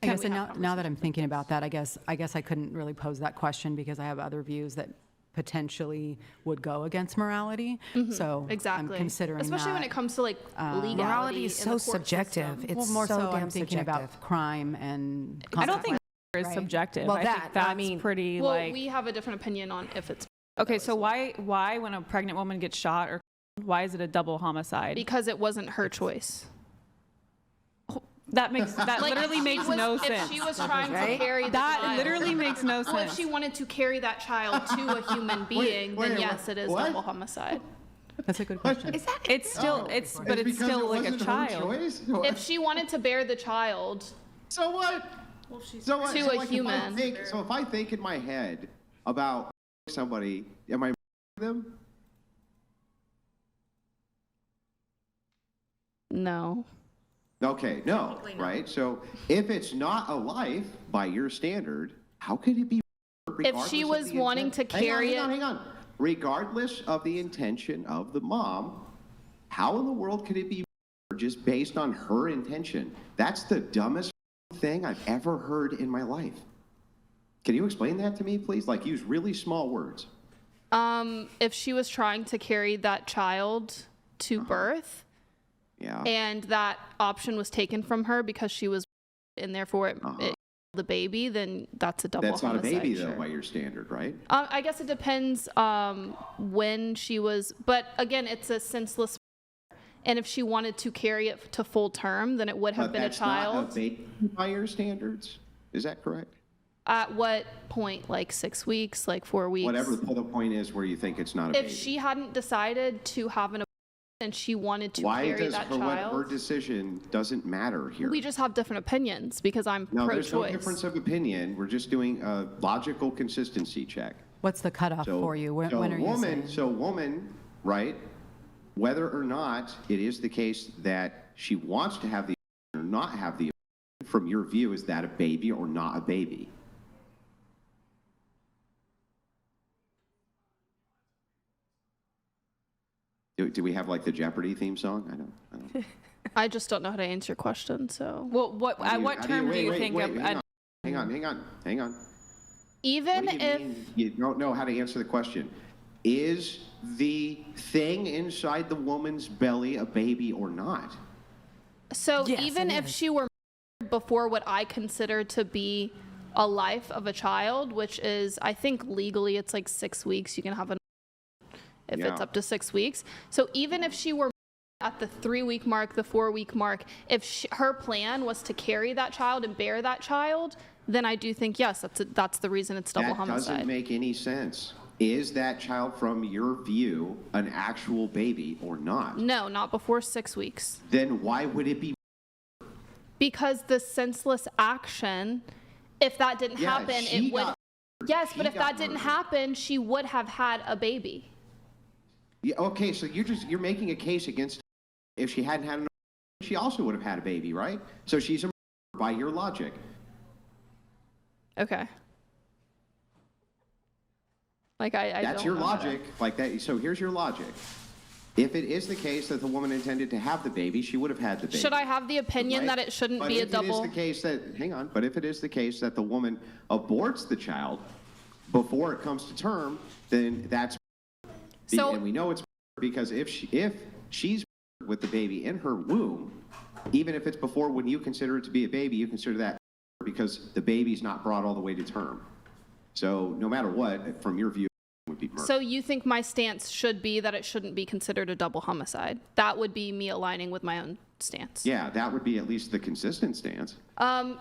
I guess now that I'm thinking about that, I guess I couldn't really pose that question because I have other views that potentially would go against morality. So Exactly. I'm considering especially that. when it comes to like legality. Morality is in so the court subjective. system. It's Well, more so so damn I'm thinking subjective. about crime and I don't think consequence. is subjective. Well, I that, think that's I mean- pretty Well, like. we have a different opinion on if it's Okay, so why when a pregnant woman gets shot or why is it a double homicide? because it wasn't her choice. That Like, literally if she makes was- no if sense. she was trying Right? to carry the That child, literally makes no well, if sense. she wanted to carry that child to a human being, then yes, it is what? double homicide. That's a good question. Is that It's still but it's because still it like a wasn't her child. choice? If she wanted to bear the child, So what? So what? To So a like human. If I think in my head about somebody, am I them? no. Okay, no, right? So if it's not a life by your standard, how could it be? If she was wanting to carry Hang on. Regardless of the intention of the mom, how in the world could it be just based on her intention? That's the dumbest thing I've ever heard in my life. Can you explain that to me, please? Like, use really small words. If she was trying to carry that child to birth, Yeah. and that option was taken from her because she was, and therefore it the baby, then that's a double That's not a homicide. baby, sure. though, by your standard, right? I guess it depends when she was, but again, it's a senseless. And if she wanted to carry it to full term, then it would have But been a that's not child. a baby by your standards. Is that correct? At what point? Like 6 weeks, like 4 weeks? Whatever the point is where you think it's not a If baby. she hadn't decided to have an abortion and she wanted to Why carry does that her, what her child, decision doesn't matter here? we just have different opinions because I'm No, there's no pro-choice. difference of opinion. We're just doing a logical consistency check. What's the cutoff for you? When are you saying? So woman, right, whether or not it is the case that she wants to have the or not have the from your view, is that a baby or not a baby? Do we have like the Jeopardy theme song? I don't. I just don't know how to answer your question, so. Well, at what term do you think Hang on. Even What do you if, mean you don't know how to answer the question? Is the thing inside the woman's belly a baby or not? so Yes, even it if is. she were before what I consider to be a life of a child, which is, I think legally it's like 6 weeks, you can have an if it's Yeah. up to 6 weeks. So even if she were at the 3 week mark, the 4 week mark, if her plan was to carry that child and bear that child, then I do think, yes, that's the reason it's double That homicide. doesn't make any sense. Is that child, from your view, an actual baby or not? No, not before 6 weeks. Then why would it be? Because the senseless action, if that didn't Yeah, happen, she it would. got Yes, She but if got that didn't murdered. happen, she would have had a baby. Yeah, okay, so you're making a case against. If she hadn't had an, she also would have had a baby, right? So she's a murderer by your logic. Okay. Like I That's don't your know how to- logic, like that. So here's your logic. If it is the case that the woman intended to have the baby, she would have had the baby. Should I have the opinion Right? that it shouldn't But be a if double? It is the case that, hang on, but if it is the case that the woman aborts the child before it comes to term, then that's, So- and we know it's because if she's with the baby in her womb, even if it's before when you consider it to be a baby, you consider that because the baby's not brought all the way to term. So no matter what, from your view, it would be murder. So you think my stance should be that it shouldn't be considered a double homicide? That would be me aligning with my own stance. Yeah, that would be at least the consistent stance.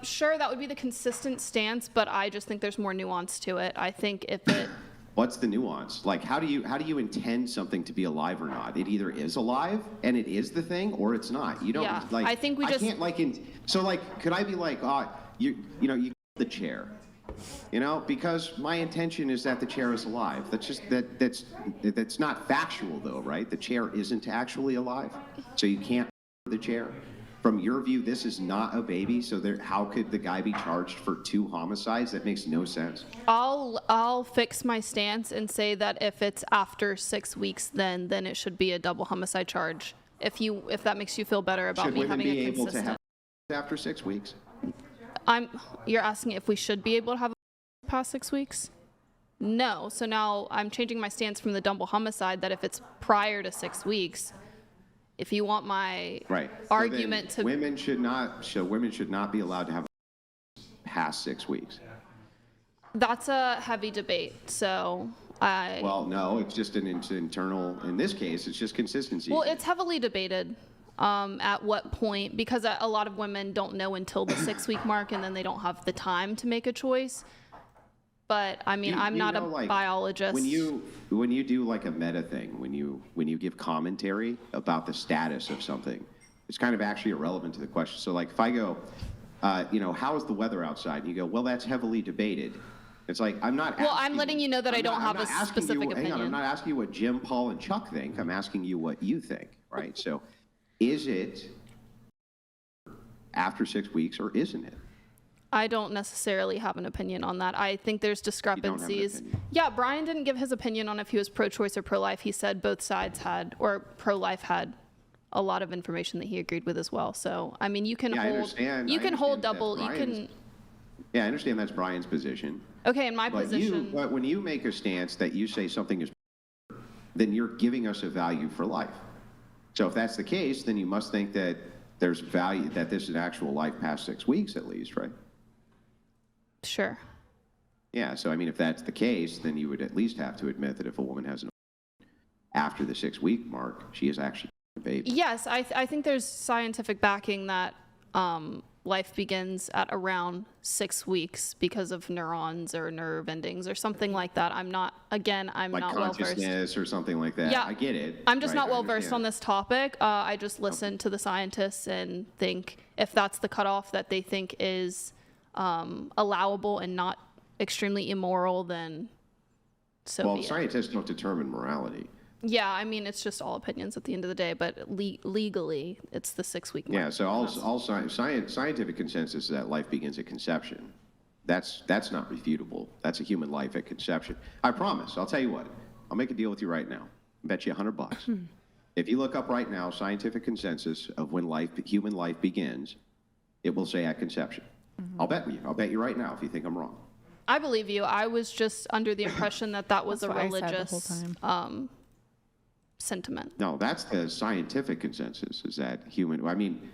Sure, that would be the consistent stance, but I just think there's more nuance to it. I think if it, What's the nuance? Like, how do you intend something to be alive or not? It either is alive and it is the thing, or it's not. You don't Yeah, like. I think we just- can't like so like. Could I be like, you the chair, because my intention is that the chair is alive. That's just that's not factual though, right? The chair isn't actually alive, so you can't the chair. From your view, this is not a baby, so how could the guy be charged for 2 homicides? That makes no sense. I'll fix my stance and say that if it's after 6 weeks, then it should be a double homicide charge. If that makes you feel better about Should me women having be a able to consistent. have after 6 weeks? You're asking if we should be able to have a past 6 weeks? No. So now I'm changing my stance from the double homicide that if it's prior to 6 weeks, if you want my Right. argument so to women should not be allowed to have past 6 weeks. That's a heavy debate. So Well, no, it's just an internal. In this case, it's just consistency. well, it's heavily debated at what point, because a lot of women don't know until the 6 week mark, and then they don't have the time to make a choice. But I mean, I'm not a biologist. When you do like a meta thing, when you give commentary about the status of something, it's kind of actually irrelevant to the question. So like if I go, how is the weather outside? And you go, well, that's heavily debated. It's like I'm not. Well, I'm letting you know that I don't have a specific opinion. Hang on, I'm not asking you what Jim, Paul, and Chuck think. I'm asking you what you think, right? So, is it after 6 weeks or isn't it? I don't necessarily have an opinion on that. I think there's discrepancies. Yeah, Brian didn't give his opinion on if he was pro-choice or pro-life. He said both sides had, or pro-life had, a lot of information that he agreed with as well. So, I mean, you can hold double. Yeah, I understand that's Brian's position. Okay, in my position. But when you make a stance that you say something is, then you're giving us a value for life. So if that's the case, then you must think that there's value, that this is an actual life past 6 weeks at least, right? Sure. Yeah, so I mean, if that's the case, then you would at least have to admit that if a woman has an after the 6 week mark, she is actually a baby. Yes, I think there's scientific backing that life begins at around 6 weeks because of neurons or nerve endings or something like that. I'm not well versed. Like consciousness or something like that. Yeah, I get it. I'm just not well versed on this topic. I just listen to the scientists and think if that's the cutoff that they think is allowable and not extremely immoral, then so be it. Well, scientists don't determine morality. Yeah, I mean, it's just all opinions at the end of the day, but legally, it's the 6 week mark. Yeah, so all scientific consensus is that life begins at conception. That's not refutable. That's a human life at conception. I promise. I'll tell you what. I'll make a deal with you right now. I bet you $100. If you look up right now scientific consensus of when human life begins, it will say at conception. I'll bet you right now if you think I'm wrong. I believe you. I was just under the impression that was a That's what I said the religious whole time. sentiment. No, that's the scientific consensus, is that I mean,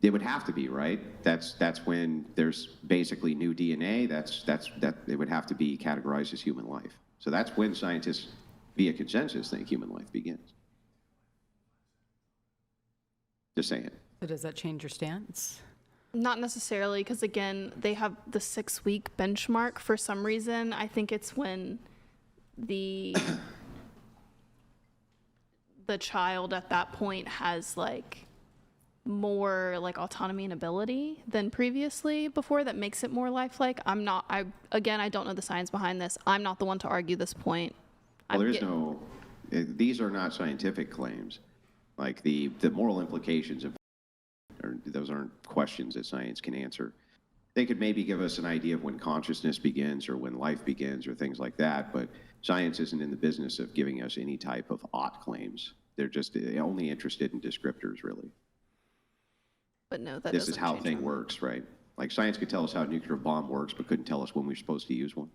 it would have to be, right? That's when there's basically new DNA, that it would have to be categorized as human life. So that's when scientists, via consensus, think human life begins. Just saying. So does that change your stance? Not necessarily, because again, they have the 6 week benchmark for some reason. I think it's when the child at that point has like more like autonomy and ability than previously before, that makes it more lifelike. I don't know the science behind this. I'm not the one to argue this point. Well, these are not scientific claims. Like the moral implications of those aren't questions that science can answer. They could maybe give us an idea of when consciousness begins or when life begins or things like that, but science isn't in the business of giving us any type of ought claims. They're just only interested in descriptors, really. But no, that this is how a thing works, right? Like science could tell us how a nuclear bomb works, but couldn't tell us when we're supposed to use one.